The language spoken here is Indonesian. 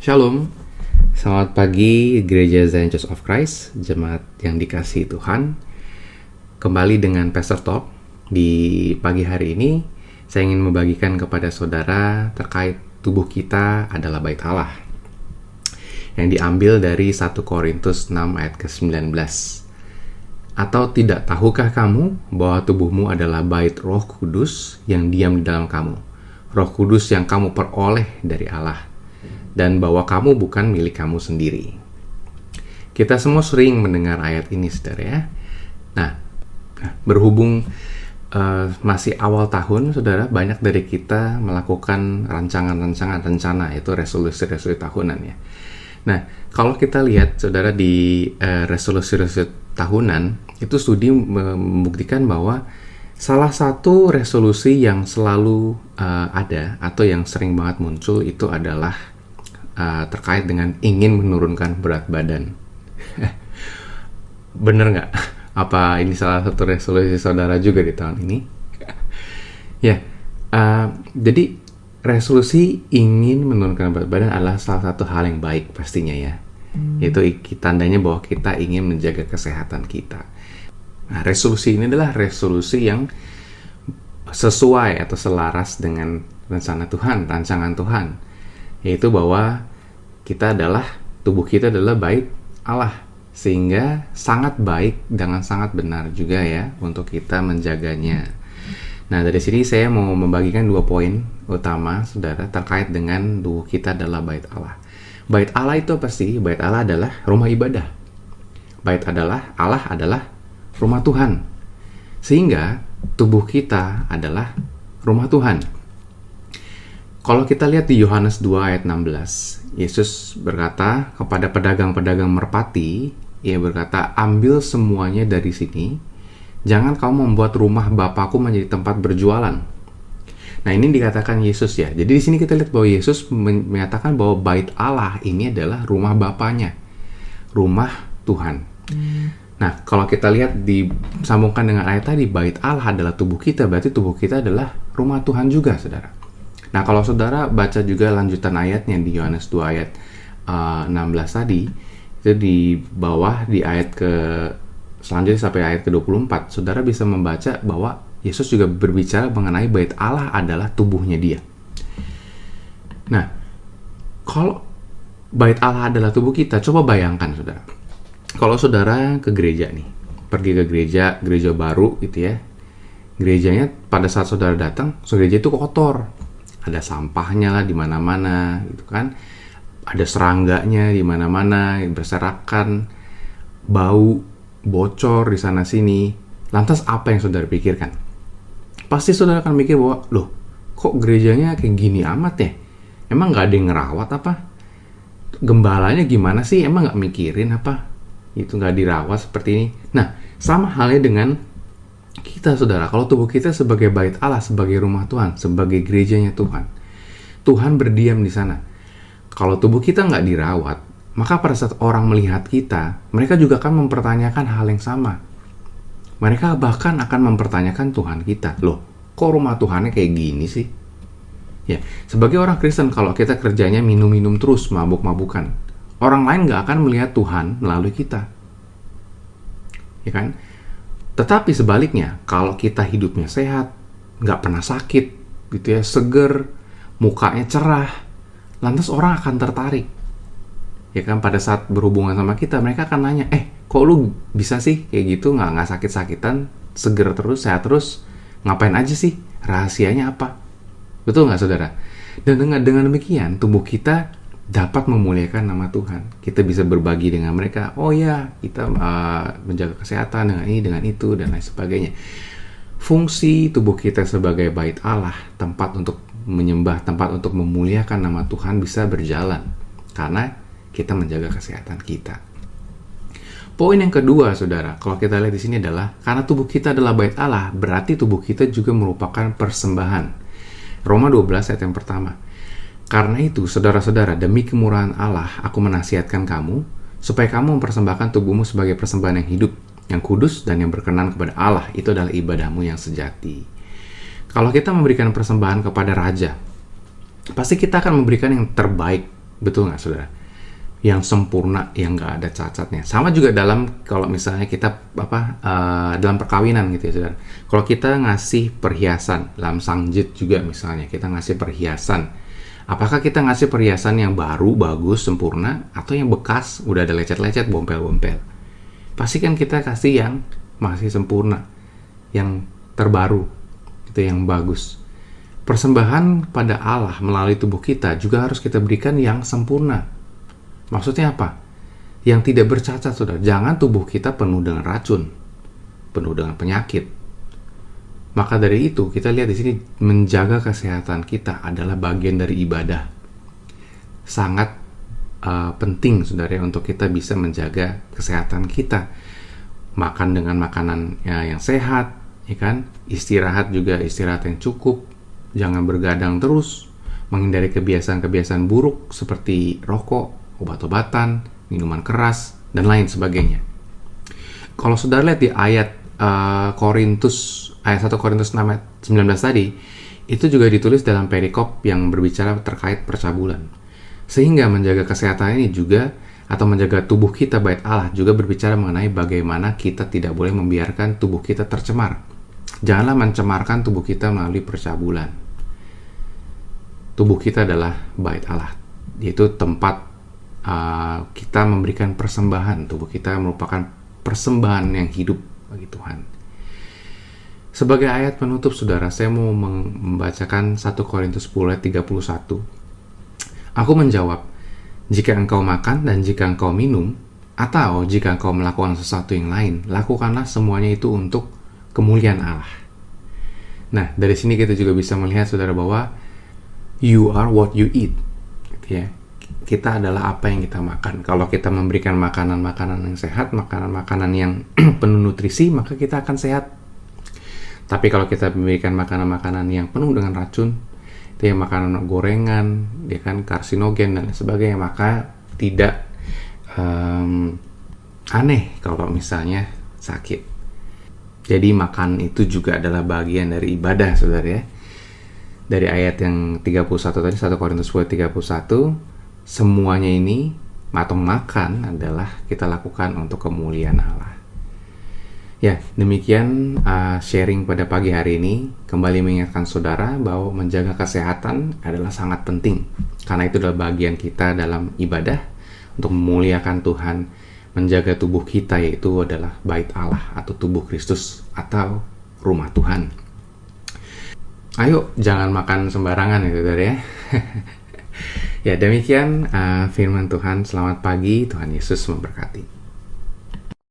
Shalom, selamat pagi Gereja Zion Church of Christ, jemaat yang dikasihi Tuhan. Kembali dengan Pastor Talk. Di pagi hari ini, saya ingin membagikan kepada saudara terkait tubuh kita adalah bait Allah, yang diambil dari 1 Korintus 6 ayat ke-19. Atau tidak tahukah kamu bahwa tubuhmu adalah bait Roh Kudus yang diam di dalam kamu, Roh Kudus yang kamu peroleh dari Allah, dan bahwa kamu bukan milik kamu sendiri. Kita semua sering mendengar ayat ini, saudara ya. Nah, berhubung masih awal tahun, saudara, banyak dari kita melakukan rencana, itu resolusi-resolusi tahunan ya. Nah, kalau kita lihat, saudara, di resolusi-resolusi tahunan, itu studi membuktikan bahwa salah satu resolusi yang selalu ada atau yang sering banget muncul itu adalah terkait dengan ingin menurunkan berat badan. Bener nggak? Apa ini salah satu resolusi saudara juga di tahun ini? Ya, jadi resolusi ingin menurunkan berat badan adalah salah satu hal yang baik pastinya ya. Itu tandanya bahwa kita ingin menjaga kesehatan kita. Nah, resolusi ini adalah resolusi yang sesuai atau selaras dengan rencana Tuhan, rancangan Tuhan, yaitu bahwa tubuh kita adalah bait Allah, sehingga sangat baik dan sangat benar juga ya untuk kita menjaganya. Nah, dari sini saya mau membagikan 2 poin utama, saudara, terkait dengan tubuh kita adalah bait Allah. Bait Allah itu apa sih? Bait Allah adalah rumah ibadah. Allah adalah rumah Tuhan. Sehingga tubuh kita adalah rumah Tuhan. Kalau kita lihat di Yohanes 2 ayat 16, Yesus berkata kepada pedagang-pedagang merpati, Ia berkata, ambil semuanya dari sini, jangan kamu membuat rumah Bapakku menjadi tempat berjualan. Nah, ini dikatakan Yesus ya. Jadi di sini kita lihat bahwa Yesus menyatakan bahwa bait Allah ini adalah rumah Bapaknya, rumah Tuhan. Nah, kalau kita lihat disambungkan dengan ayat tadi, bait Allah adalah tubuh kita, berarti tubuh kita adalah rumah Tuhan juga, saudara. Nah, kalau saudara baca juga lanjutan ayatnya di Yohanes 2 ayat 16 tadi, itu di bawah di ayat selanjutnya sampai ayat ke-24, saudara bisa membaca bahwa Yesus juga berbicara mengenai bait Allah adalah tubuhnya dia. Nah, kalau bait Allah adalah tubuh kita, coba bayangkan, saudara. Kalau saudara ke gereja nih, pergi ke gereja baru gitu ya. Gerejanya pada saat saudara datang, gereja itu kotor. Ada sampahnya lah di mana-mana gitu kan. Ada serangganya di mana-mana, berserakan, bau, bocor di sana sini. Lantas apa yang saudara pikirkan? Pasti saudara akan mikir bahwa, loh, kok gerejanya kayak gini amat ya? Emang nggak ada yang ngerawat apa? Gembalanya gimana sih? Emang nggak mikirin apa? Itu nggak dirawat seperti ini. Nah, sama halnya dengan kita, saudara. Kalau tubuh kita sebagai bait Allah, sebagai rumah Tuhan, sebagai gerejanya Tuhan, Tuhan berdiam di sana. Kalau tubuh kita nggak dirawat, maka pada saat orang melihat kita, mereka juga akan mempertanyakan hal yang sama. Mereka bahkan akan mempertanyakan Tuhan kita. Loh, kok rumah Tuhannya kayak gini sih? Ya, sebagai orang Kristen, kalau kita kerjanya minum-minum terus, mabuk-mabukan, orang lain nggak akan melihat Tuhan melalui kita. Ya kan? Tetapi sebaliknya, kalau kita hidupnya sehat, nggak pernah sakit, gitu ya, seger, mukanya cerah, lantas orang akan tertarik. Ya kan, pada saat berhubungan sama kita, mereka akan nanya, kok lu bisa sih kayak gitu, nggak sakit-sakitan, seger terus, sehat terus, ngapain aja sih? Rahasianya apa? Betul nggak, saudara? Dan dengan demikian, tubuh kita dapat memuliakan nama Tuhan. Kita bisa berbagi dengan mereka. Oh ya, kita menjaga kesehatan dengan ini, dengan itu, dan lain sebagainya. Fungsi tubuh kita sebagai bait Allah, tempat untuk menyembah, tempat untuk memuliakan nama Tuhan bisa berjalan karena kita menjaga kesehatan kita. Poin yang kedua, saudara, kalau kita lihat di sini adalah karena tubuh kita adalah bait Allah, berarti tubuh kita juga merupakan persembahan. Roma 12 ayat yang pertama. Karena itu, saudara-saudara, demi kemurahan Allah, aku menasihatkan kamu, supaya kamu mempersembahkan tubuhmu sebagai persembahan yang hidup, yang kudus, dan yang berkenan kepada Allah. Itu adalah ibadahmu yang sejati. Kalau kita memberikan persembahan kepada raja, pasti kita akan memberikan yang terbaik Betul nggak, saudara? Yang sempurna, yang nggak ada cacatnya. Sama juga dalam, kalau misalnya kita dalam perkawinan gitu ya, saudara. Kalau kita ngasih perhiasan dalam sangjit juga, misalnya kita ngasih perhiasan, apakah kita ngasih perhiasan yang baru, bagus, sempurna, atau yang bekas, udah ada lecet-lecet, bompel-bompel? Pasti kan kita kasih yang masih sempurna, yang terbaru, itu yang bagus. Persembahan pada Allah melalui tubuh kita juga harus kita berikan yang sempurna. Maksudnya apa? Yang tidak bercacat, saudara. Jangan tubuh kita penuh dengan racun, penuh dengan penyakit. Maka dari itu, kita lihat di sini, menjaga kesehatan kita adalah bagian dari ibadah. Sangat penting, saudara, untuk kita bisa menjaga kesehatan kita. Makan dengan makanan yang sehat, ya kan? Istirahat juga, istirahat yang cukup. Jangan bergadang terus. Menghindari kebiasaan-kebiasaan buruk seperti rokok, obat-obatan, minuman keras, dan lain sebagainya. Kalau saudara lihat di ayat 1 Korintus 6 ayat 19 tadi, itu juga ditulis dalam perikop yang berbicara terkait percabulan. Sehingga menjaga kesehatan ini juga, atau menjaga tubuh kita bait Allah, juga berbicara mengenai bagaimana kita tidak boleh membiarkan tubuh kita tercemar. Janganlah mencemarkan tubuh kita melalui percabulan. Tubuh kita adalah bait Allah, yaitu tempat kita memberikan persembahan. Tubuh kita merupakan persembahan yang hidup bagi Tuhan. Sebagai ayat penutup, saudara, saya mau membacakan 1 Korintus 10 ayat 31. Aku menjawab, jika engkau makan dan jika engkau minum, atau jika engkau melakukan sesuatu yang lain, lakukanlah semuanya itu untuk kemuliaan Allah. Nah, dari sini kita juga bisa melihat, saudara, bahwa you are what you eat, gitu ya. Kita adalah apa yang kita makan. Kalau kita memberikan makanan-makanan yang sehat, makanan-makanan yang penuh nutrisi, maka kita akan sehat. Tapi kalau kita memberikan makanan-makanan yang penuh dengan racun, itu ya makanan gorengan, ya kan, karsinogen dan sebagainya, maka tidak aneh kalau misalnya sakit. Jadi makan itu juga adalah bagian dari ibadah, saudara ya. Dari ayat yang 31 tadi, 1 Korintus 10 31, semuanya ini atau makan adalah kita lakukan untuk kemuliaan Allah. Ya, demikian sharing pada pagi hari ini. Kembali mengingatkan saudara bahwa menjaga kesehatan adalah sangat penting, karena itu adalah bagian kita dalam ibadah untuk memuliakan Tuhan. Menjaga tubuh kita, yaitu adalah bait Allah atau tubuh Kristus atau rumah Tuhan. Ayo, jangan makan sembarangan ya, saudara ya. Ya, demikian firman Tuhan. Selamat pagi, Tuhan Yesus memberkati.